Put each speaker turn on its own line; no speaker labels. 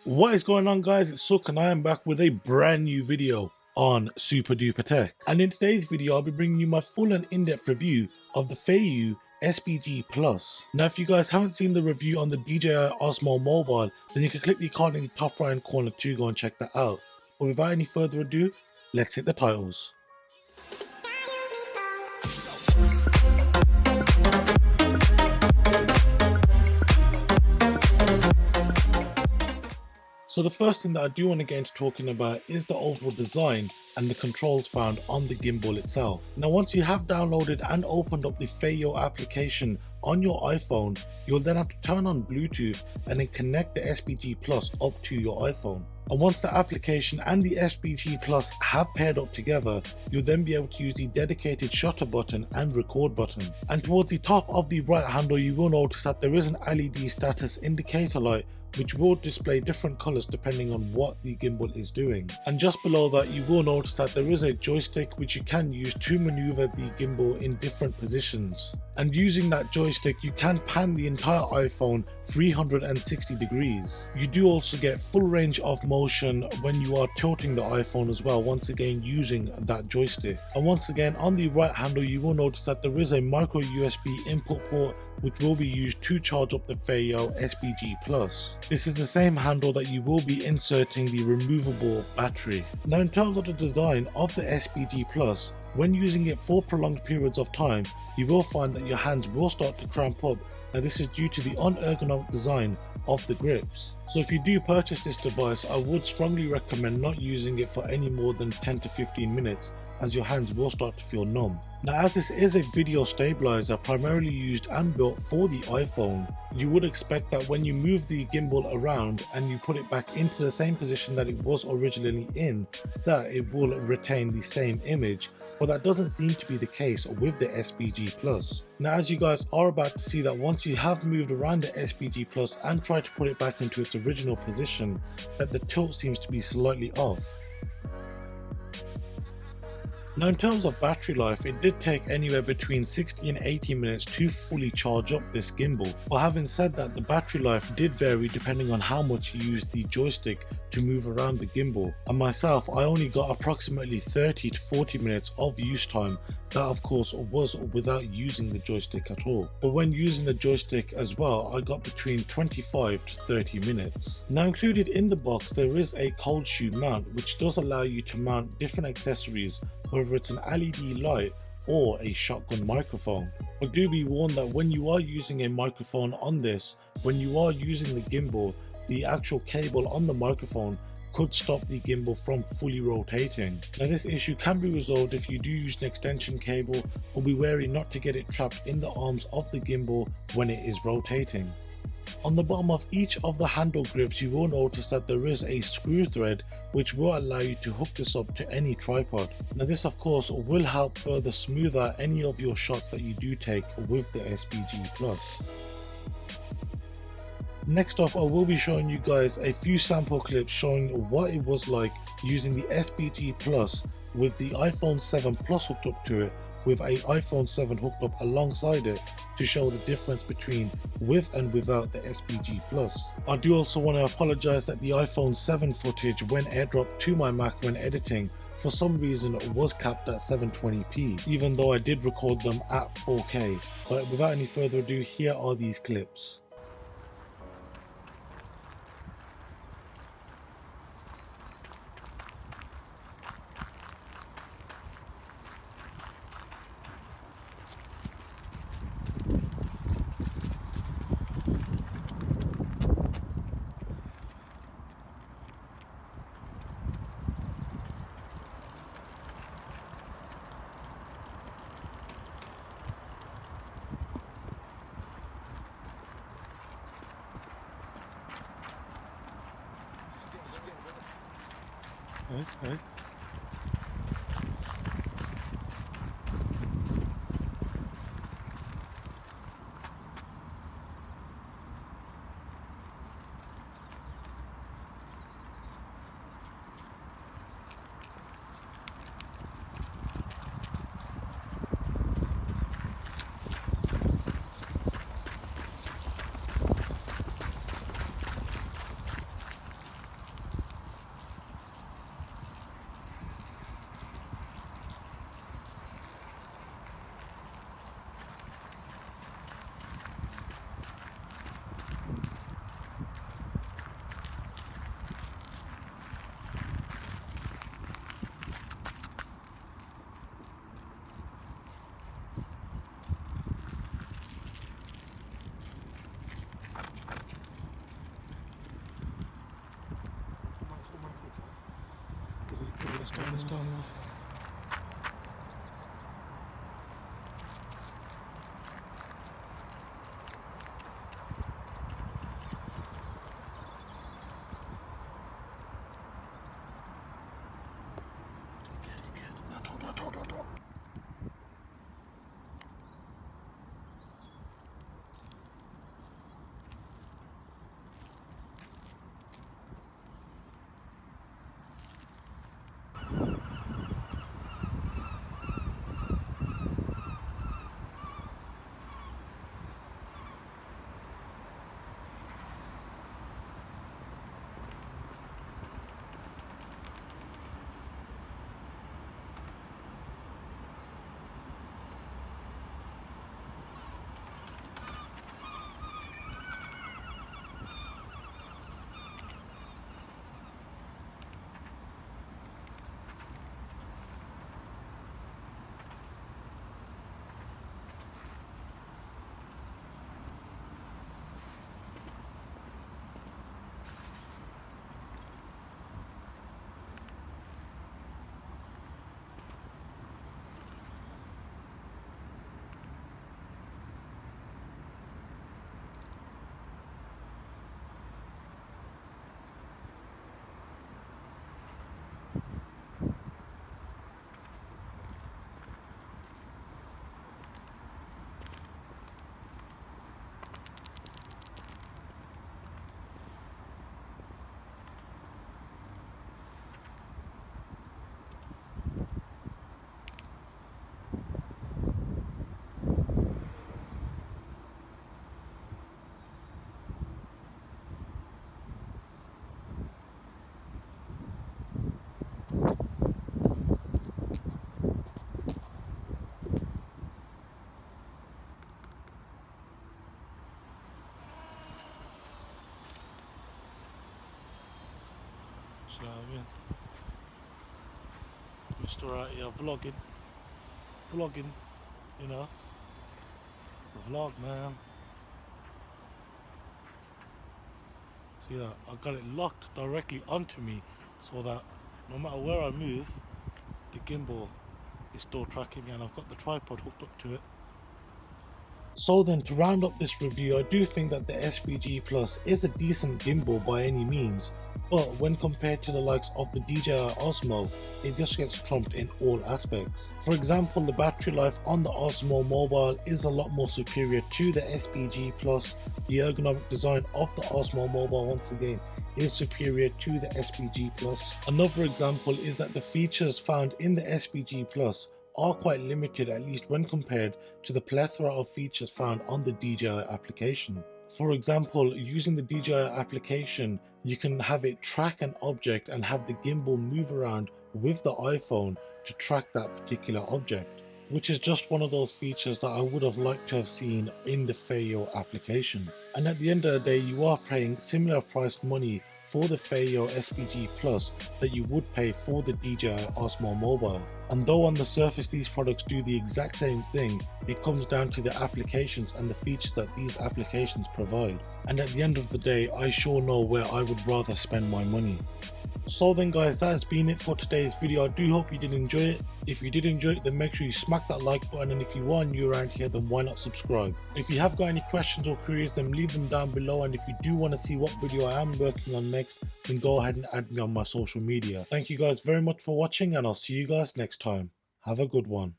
What is going on, guys? It's Suk and I am back with a brand new video on Super Duper Tech. And in today's video I'll be bringing you my full and in-depth review of the Feiyu SPG Plus. Now if you guys haven't seen the review on the DJI Osmo Mobile, then you can click the card in the top right hand corner to go and check that out. But without any further ado, let's hit the titles. So the first thing that I do want to get into talking about is the overall design and the controls found on the gimbal itself. Now once you have downloaded and opened up the Feiyu application on your iPhone, you'll then have to turn on Bluetooth and then connect the SPG Plus up to your iPhone. And once the application and the SPG Plus have paired up together, you'll then be able to use the dedicated shutter button and record button. And towards the top of the right handle, you will notice that there is an LED status indicator light which will display different colors depending on what the gimbal is doing. And just below that, you will notice that there is a joystick which you can use to maneuver the gimbal in different positions. And using that joystick, you can pan the entire iPhone 360 degrees. You do also get full range of motion when you are tilting the iPhone as well, once again using that joystick. And once again, on the right handle, you will notice that there is a micro USB input port which will be used to charge up the Feiyu SPG Plus. This is the same handle that you will be inserting the removable battery. Now in terms of the design of the SPG Plus, when using it for prolonged periods of time, you will find that your hands will start to cramp up. Now this is due to the unergonomic design of the grips. So if you do purchase this device, I would strongly recommend not using it for any more than 10 to 15 minutes, as your hands will start to feel numb. Now as this is a video stabilizer primarily used and built for the iPhone, you would expect that when you move the gimbal around and you put it back into the same position that it was originally in, that it will retain the same image. But that doesn't seem to be the case with the SPG Plus. Now as you guys are about to see, that once you have moved around the SPG Plus and tried to put it back into its original position, that the tilt seems to be slightly off. Now in terms of battery life, it did take anywhere between 60 and 80 minutes to fully charge up this gimbal. But having said that, the battery life did vary depending on how much you used the joystick to move around the gimbal. And myself, I only got approximately 30 to 40 minutes of use time. That of course was without using the joystick at all. But when using the joystick as well, I got between 25 to 30 minutes. Now included in the box, there is a cold shoe mount which does allow you to mount different accessories, whether it's an LED light or a shotgun microphone. But do be warned that when you are using a microphone on this, when you are using the gimbal, the actual cable on the microphone could stop the gimbal from fully rotating. Now this issue can be resolved if you do use an extension cable, but be wary not to get it trapped in the arms of the gimbal when it is rotating. On the bottom of each of the handle grips, you will notice that there is a screw thread which will allow you to hook this up to any tripod. Now this of course will help further smooth out any of your shots that you do take with the SPG Plus. Next up, I will be showing you guys a few sample clips showing what it was like using the SPG Plus with the iPhone 7 Plus hooked up to it, with a iPhone 7 hooked up alongside it, to show the difference between with and without the SPG Plus. I do also want to apologize that the iPhone 7 footage, when airdropped to my Mac when editing, for some reason was capped at 720p, even though I did record them at 4K. But without any further ado, here are these clips. Okay. Let's go. So I mean, Mr. Out here vlogging, you know. It's a vlog, man. So yeah, I got it locked directly onto me so that no matter where I move, the gimbal is still tracking me, and I've got the tripod hooked up to it. So then, to round up this review, I do think that the SPG Plus is a decent gimbal by any means, but when compared to the likes of the DJI Osmo, it just gets trumped in all aspects. For example, the battery life on the Osmo Mobile is a lot more superior to the SPG Plus. The ergonomic design of the Osmo Mobile, once again, is superior to the SPG Plus. Another example is that the features found in the SPG Plus are quite limited, at least when compared to the plethora of features found on the DJI application. For example, using the DJI application, you can have it track an object and have the gimbal move around with the iPhone to track that particular object, which is just one of those features that I would have liked to have seen in the Feiyu application. And at the end of the day, you are paying similar priced money for the Feiyu SPG Plus that you would pay for the DJI Osmo Mobile. And though on the surface these products do the exact same thing, it comes down to the applications and the features that these applications provide. And at the end of the day, I sure know where I would rather spend my money. So then guys, that has been it for today's video. I do hope you did enjoy it. If you did enjoy it, then make sure you smack that like button, and if you are new around here, then why not subscribe? If you have got any questions or queries, then leave them down below, and if you do want to see what video I am working on next, then go ahead and add me on my social media. Thank you guys very much for watching, and I'll see you guys next time. Have a good one.